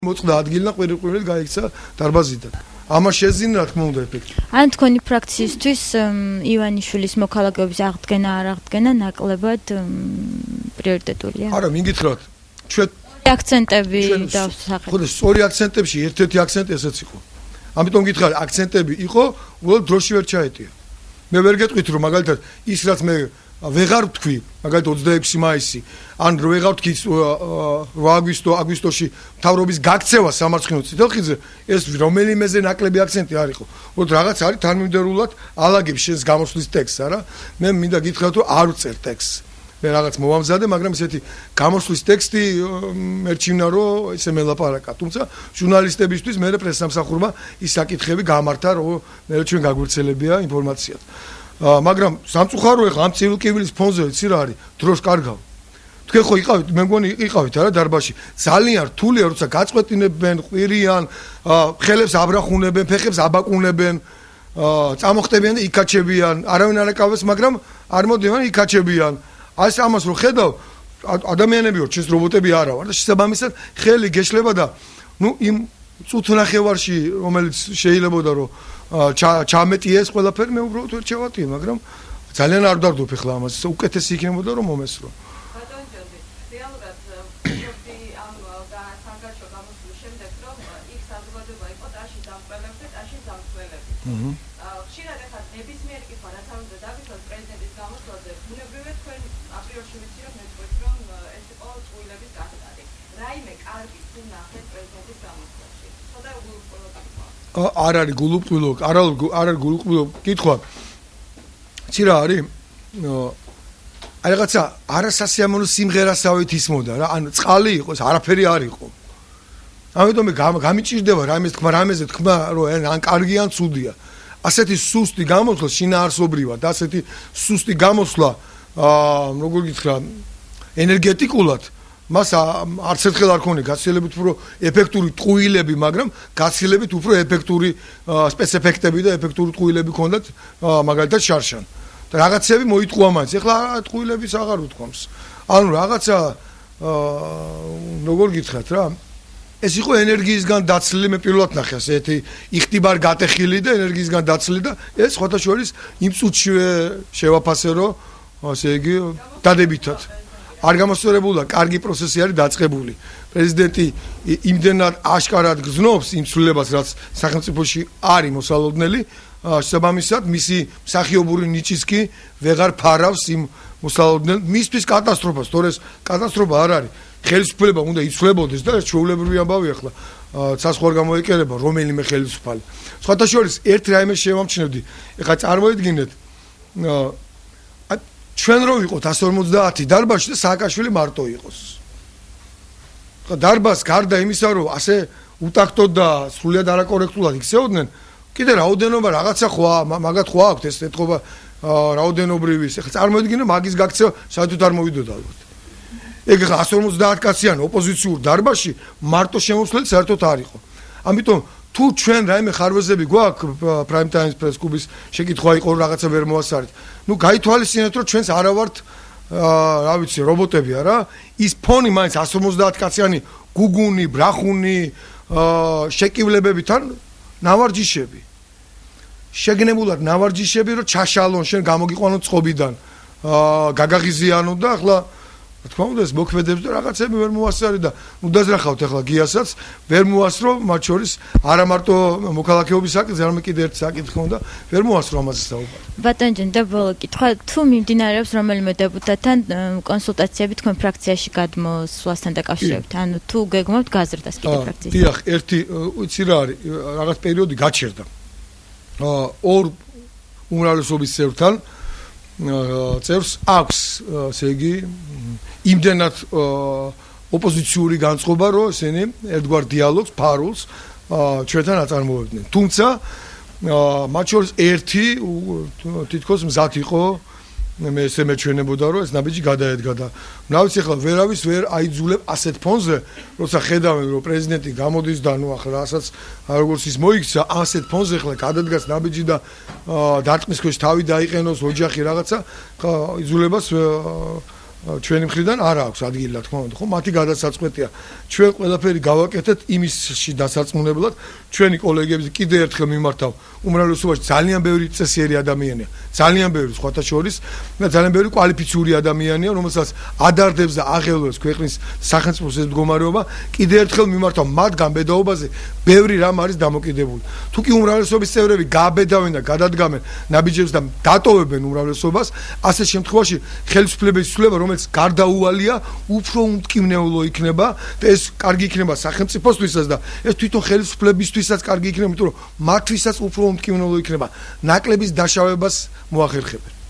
მოწყდა ადგილიდან ყვირილ-ყვირილ გაიქცა დარბაზიდან. ამას შეძინა რა თქმა უნდა ეფექტი. ან თქვენი ფრაქციისთვის ივანიშვილის მოქალაქეობის აღდგენა არ აღდგენა ნაკლებად პრიორიტეტულია. არა, მინგითხრათ, ჩვენ აქცენტები დავსახეთ. ხო და სწორი აქცენტებში ერთ-ერთი აქცენტი ესეც იყო. ამიტომ გითხარი, აქცენტები იყო, უბრალოდ დროში ვერ ჩაეტია. მე ვერ გეტყვით რომ მაგალითად ის რაც მე ვეღარ ვთქვი, მაგალითად 26 მაისი, ან ვეღარ ვთქვი 8 აგვისტოში მთავრობის გაქცევა სამარცხინო წითელხიდზე, ეს რომელიმეზე ნაკლები აქცენტი არ იყო. უბრალოდ რაღაც არის თანმიმდევრულად ალაგებს შენს გამოსვლის ტექსტს, არა? მე მინდა გითხრათ რომ არ ვწერ ტექსტს. მე რაღაც მოვამზადე, მაგრამ ესეთი გამოსვლის ტექსტი მერჩივნა რომ ესე მელაპარაკა. თუმცა ჟურნალისტებისთვის მე პრესსამსახურმა ის საკითხები გამართა, რომ მე ჩვენ გაგვირცელებია ინფორმაციად. მაგრამ სამწუხარო ეხლა ამ ცივილკივილის ფონზე იცი რა არის? დროს კარგავ. თქვენ ხო იყავით, მე მგონი იყავით არა დარბაზში. ძალიან რთულია, როცა გაწყვეტინებენ, ყვირიან, ხელებს აბრახუნებენ, ფეხებს აბაკუნებენ, წამოხტებიან და იკაჩებიან. არავინ არ აკავებს, მაგრამ არ მოდიან იკაჩებიან. ეს ამას რო ხედავ, ადამიანები ვარ, ჩვენს რობოტები არა ვარ და შესაბამისად ხელი გეშლება და ნუ იმ წუთნახევარში, რომელიც შეიძლებოდა რომ ჩამეტიეს ყველაფერი, მე უბრალოდ ვერ ჩავატიე, მაგრამ ძალიან არ დავდობ ეხლა ამას, უკეთესი იქნებოდა რომ მომესრო. ბატონ ჯონი, რეალურად ვფიქრობდი ამ საგაჩო გამოსვლის შემდეგ, რომ იქ საზოგადოება იყო ტაში დამკვლელები და ტაში დამცველები. ხშირად ეხლა ნებისმიერი კითხვა რაც არ უნდა დაგიწყოს პრეზიდენტის გამოსვლაზე, ბუნებრივია თქვენ აპრიორში ვიცი რომ მეტყვით რომ ეს იყო წყვილების გახდარი. რაიმე კარგი თუ ნახეთ პრეზიდენტის გამოსვლაში. ცოტა გულუბრყვილო კითხვა. არ არის გულუბრყვილო, არ არის გულუბრყვილო კითხვა. იცი რა არის? აი რაღაცა არასასიამოვნო სიმღერასავით ისმოდა რა, ანუ წყალი იყოს, არაფერი არ იყო. ამიტომ მე გამიჭირდება რამეზე თქმა, რომ ან კარგი ან ცუდია. ასეთი სუსტი გამოსვლა შინაარსობრივად, ასეთი სუსტი გამოსვლა, როგორ გითხრა, ენერგეტიკულად მას არც ერთხელ არ ქონია გაცილებით უფრო ეფექტური ტყუილები, მაგრამ გაცილებით უფრო ეფექტური სპეცეფექტები და ეფექტური ტყუილები ქონდათ მაგალითად შარშან. და რაღაცები მოიტყუა მაინც. ეხლა ტყუილების აღარ უთქვამს. ანუ რაღაცა როგორ გითხრათ რა, ეს იყო ენერგიისგან დაცლილი, მე პირველად ნახე ასეთი იხტიბარ გატეხილი და ენერგიისგან დაცლილი და ეს სხვათა შორის იმ წუთშივე შევაფასე რომ ასე იგი დადებითად არ გამოსწორებულა, კარგი პროცესი არის დაწყებული. პრეზიდენტი იმდენად აშკარად გრძნობს იმ ცვლილებას, რაც სახელმწიფოში არის მოსალოდნელი, შესაბამისად მისი მსახიობური ნიჭიც კი ვეღარ ფარავს იმ მოსალოდნელ მისთვის კატასტროფას, თორე ეს კატასტროფა არ არის. ხელისუფლება უნდა იცვლებოდეს და ეს ჩვეულებრივი ამბავი ახლა ცასხო არ გამოეკერება რომელიმე ხელისუფალი. სხვათა შორის ერთ რაიმე შევამჩნევდი. ეხლა წარმოიდგინეთ ჩვენ რო ვიყოთ 150 დარბაზში და სააკაშვილი მარტო იყოს. ხა დარბაზს გარდა იმისა რომ ასე უტაქტოდ და სრულიად არაკორექტულად იქცეოდნენ, კიდე რაოდენობა რაღაცა მაგათ ხო აქვს ეს ეთქობა რაოდენობრივის. ეხლა წარმოიდგინე მაგის გაქცევა საერთოდ არ მოვიდოდა ალბათ. ეგ ხა 150 კაციან ოპოზიციურ დარბაზში მარტო შემოსვლელი საერთოდ არ იყო. ამიტომ თუ ჩვენ რაიმე ხარვეზები გვაქვს Prime Times Press Club-ის შეკითხვა იყო რაღაცა ვერ მოასწარით. ნუ გაითვალისწინეთ რომ ჩვენს არა ვართ რა ვიცი რობოტები არა, ის ფონი მაინც 150 კაციანი გუგუნი, ბრახუნი, შეკივლებებიდან ნავარჯიშები. შეგნებულად ნავარჯიშები რომ ჩაშალონ შენ გამოგიყვანო წყობიდან. გაგაღიზიანო და ახლა რა თქმა უნდა ეს მოქმედებს და რაღაცები ვერ მოასწარი და ნუ დაზრახავთ ახლა გიასაც ვერ მოასწრო, მათ შორის არა მარტო მოქალაქეობის საკითხი, არამედ კიდე ერთ საკითხი უნდა ვერ მოასწრო ამაზე საუბარი. ბატონ ჯონ, და ბოლო კითხვა, თუ მიმდინარეობს რომელიმე დეპუტატთან კონსულტაციები თქვენ ფრაქციაში გადმოსვლასთან დაკავშირებით, ანუ თუ გეგმავთ გაზრდას კიდე ფრაქციაში? დიახ, ერთი იცი რა არის, რაღაც პერიოდი გაჩერდა. ორ უმრავლესობის წევრთან წევრს აქვს, ესე იგი, იმდენად ოპოზიციური განწყობა, რომ ესენი ერთგვარ დიალოგს, ფარულს ჩვენთან აწარმოებდნენ. თუმცა მათ შორის ერთი თითქოს მზად იყო, მე ესე მეჩვენებოდა, რომ ეს ნაბიჯი გადაედგა და რა ვიცი ახლა ვერავის ვერ აიძულებ ასეთ ფონზე, როცა ხედავენ, რომ პრეზიდენტი გამოდის და ნუ ახლა რასაც როგორც ის მოიქცა, ასეთ ფონზე ახლა გადადგას ნაბიჯი და დარტყმის ქვეშ თავი დაიყენოს, ოჯახი რაღაცა, ხა იძულებას ჩვენი მხრიდან არ აქვს ადგილი, რა თქმა უნდა, ხო? მათი გადასაწყვეტია. ჩვენ ყველაფერი გავაკეთეთ იმისში დასარწმუნებლად, ჩვენი კოლეგები კიდე ერთხელ მიმართავ, უმრავლესობაში ძალიან ბევრი წესიერი ადამიანია, ძალიან ბევრი სხვათა შორის და ძალიან ბევრი კვალიფიციური ადამიანია, რომელსაც ადარდებს და აღელვებს ქვეყნის სახელმწიფოს ეს მდგომარეობა, კიდე ერთხელ მიმართავ მათგან ბედაობაზე ბევრი რამ არის დამოკიდებული. თუ კი უმრავლესობის წევრები გააბედავენ და გადადგამენ ნაბიჯებს და დატოვებენ უმრავლესობას, ასე შემთხვევაში ხელისუფლების ცვლილება, რომელიც გარდაუვალია, უფრო უმტკივნეულო იქნება და ეს კარგი იქნება სახელმწიფოსთვისაც და ეს თვითონ ხელისუფლებისთვისაც კარგი იქნება, იმიტომ რომ მათთვისაც უფრო უმტკივნეულო იქნება. ნაკლების დაშავებას მოახერხებენ.